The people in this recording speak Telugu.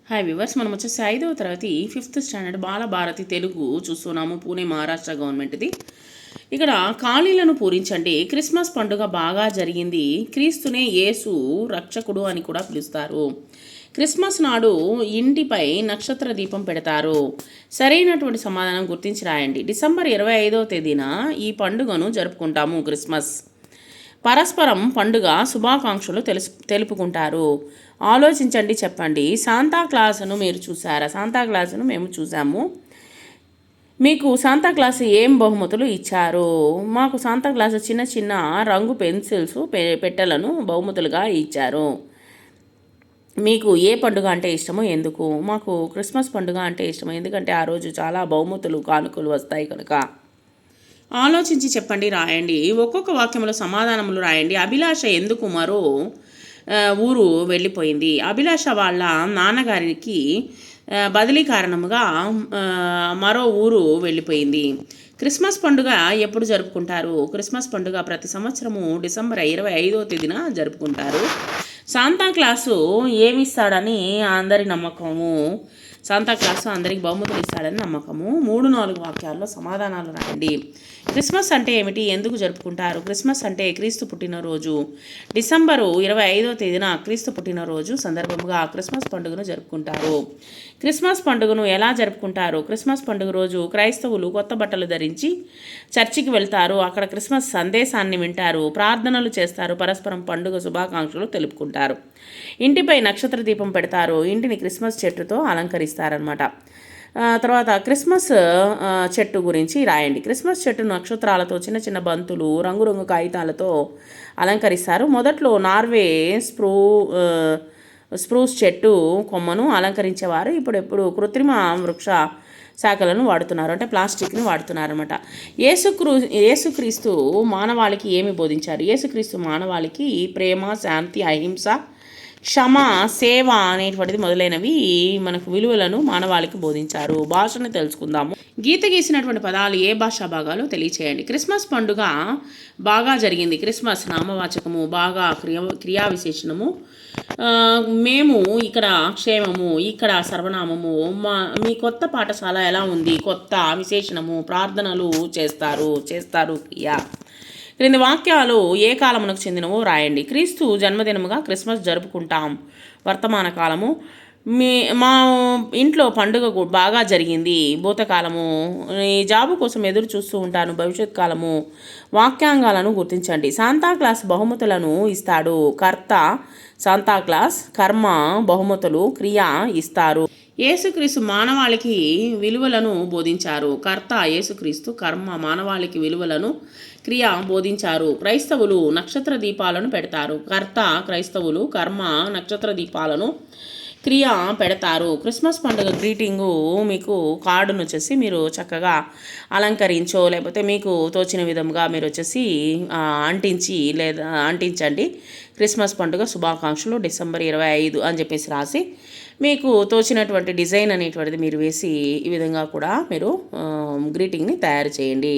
హాయ్ వివర్స్, మనం వచ్చేసి 5వ తరగతి 5th స్టాండర్డ్ బాలభారతి తెలుగు చూస్తున్నాము. పూణే మహారాష్ట్ర గవర్నమెంట్ది. ఇక్కడ ఖాళీలను పూరించండి. క్రిస్మస్ పండుగ బాగా జరిగింది. క్రీస్తునే యేసు రక్షకుడు అని కూడా పిలుస్తారు. క్రిస్మస్ నాడు ఇంటిపై నక్షత్ర దీపం పెడతారు. సరైనటువంటి సమాధానం గుర్తించి రాయండి. డిసెంబర్ 25వ తేదీన ఈ పండుగను జరుపుకుంటాము. క్రిస్మస్ పరస్పరం పండుగ శుభాకాంక్షలు తెలుపుకుంటారు. ఆలోచించండి, చెప్పండి. శాంతాక్లాస్ను మీరు చూసారా? శాంతాక్లాస్ను మేము చూసాము. మీకు శాంతాక్లాస్ ఏం బహుమతులు ఇచ్చారు? మాకు శాంతాక్లాస్ చిన్న చిన్న రంగు పెన్సిల్స్ పెట్టెలను బహుమతులుగా ఇచ్చారు. మీకు ఏ పండుగ అంటే ఇష్టమో, ఎందుకు? మాకు క్రిస్మస్ పండుగ అంటే ఇష్టం, ఎందుకంటే ఆ రోజు చాలా బహుమతులు కానుకలు వస్తాయి కనుక. ఆలోచించి చెప్పండి, రాయండి. ఒక్కొక్క వాక్యంలో సమాధానములు రాయండి. అభిలాష ఎందుకు మరో ఊరు వెళ్ళిపోయింది? అభిలాష వాళ్ళ నాన్నగారికి బదిలీ కారణముగా మరో ఊరు వెళ్ళిపోయింది. క్రిస్మస్ పండుగ ఎప్పుడు జరుపుకుంటారు? క్రిస్మస్ పండుగ ప్రతి సంవత్సరము డిసెంబర్ 25వ తేదీన జరుపుకుంటారు. శాంతాక్లాసు ఏమిస్తాడని అందరి నమ్మకము? శాంతాక్లాసు అందరికి బహుమతులు ఇస్తాడని నమ్మకము. 3-4 వాక్యాల్లో సమాధానాలు రాయండి. క్రిస్మస్ అంటే ఏమిటి? ఎందుకు జరుపుకుంటారు? క్రిస్మస్ అంటే క్రీస్తు పుట్టినరోజు. డిసెంబరు 25వ తేదీన క్రీస్తు పుట్టినరోజు సందర్భంగా క్రిస్మస్ పండుగను జరుపుకుంటారు. క్రిస్మస్ పండుగను ఎలా జరుపుకుంటారు? క్రిస్మస్ పండుగ రోజు క్రైస్తవులు కొత్త బట్టలు ధరించి చర్చికి వెళ్తారు. అక్కడ క్రిస్మస్ సందేశాన్ని వింటారు, ప్రార్థనలు చేస్తారు, పరస్పరం పండుగ శుభాకాంక్షలు తెలుపుకుంటారు. ఇంటిపై నక్షత్ర దీపం పెడతారు. ఇంటిని క్రిస్మస్ చెట్టుతో అలంకరిస్తారనమాట. తర్వాత క్రిస్మస్ చెట్టు గురించి రాయండి. క్రిస్మస్ చెట్టు నక్షత్రాలతో, చిన్న చిన్న బంతులు, రంగురంగు కాగితాలతో అలంకరిస్తారు. మొదట్లో నార్వే స్ప్రూస్ చెట్టు కొమ్మను అలంకరించేవారు. ఇప్పుడు కృత్రిమ వృక్ష శాఖలను వాడుతున్నారు, అంటే ప్లాస్టిక్ని వాడుతున్నారు అనమాట. యేసుక్రీస్తు మానవాళికి ఏమి బోధించారు? యేసుక్రీస్తు మానవాళికి ప్రేమ, శాంతి, అహింస, క్షమ, సేవ అనేటువంటిది మొదలైనవి మనకు విలువలను మానవాళికి బోధించారు. భాషను తెలుసుకుందాము. గీత గీసినటువంటి పదాలు ఏ భాషా భాగాలు తెలియచేయండి. క్రిస్మస్ పండుగ బాగా జరిగింది. క్రిస్మస్ నామవాచకము, బాగా క్రియా విశేషణము. మేము ఇక్కడ క్షేమము, ఇక్కడ సర్వనామము. మీ కొత్త పాఠశాల ఎలా ఉంది? కొత్త విశేషణము. ప్రార్థనలు చేస్తారు క్రియ. క్రింది వాక్యాలు ఏ కాలమునకు చెందినవో రాయండి. క్రీస్తు జన్మదినముగా క్రిస్మస్ జరుపుకుంటాం. వర్తమాన కాలము. మా ఇంట్లో పండుగ బాగా జరిగింది. భూతకాలము. ఈ జాబు కోసం ఎదురు చూస్తూ ఉంటాను. భవిష్యత్ కాలము. వాక్యాంగాలను గుర్తించండి. శాంతాక్లాస్ బహుమతులను ఇస్తాడు. కర్త శాంతాక్లాస్. కర్మ బహుమతులు. క్రియ ఇస్తారు. యేసుక్రీస్తు మానవాళికి విలువలను బోధించారు. కర్త యేసుక్రీస్తు. కర్మ మానవాళికి విలువలను, క్రియ బోధించారు. క్రైస్తవులు నక్షత్ర దీపాలను పెడతారు. కర్త క్రైస్తవులు. కర్మ నక్షత్ర దీపాలను, క్రియ పెడతారు. క్రిస్మస్ పండుగ గ్రీటింగు మీకు కార్డును వచ్చేసి మీరు చక్కగా అలంకరించో, లేకపోతే మీకు తోచిన విధంగా మీరు వచ్చేసి అంటించండి. క్రిస్మస్ పండుగ శుభాకాంక్షలు డిసెంబర్ 25 అని చెప్పేసి రాసి మీకు తోచినటువంటి డిజైన్ అనేటువంటిది మీరు వేసి ఈ విధంగా కూడా మీరు గ్రీటింగ్ని తయారు చేయండి.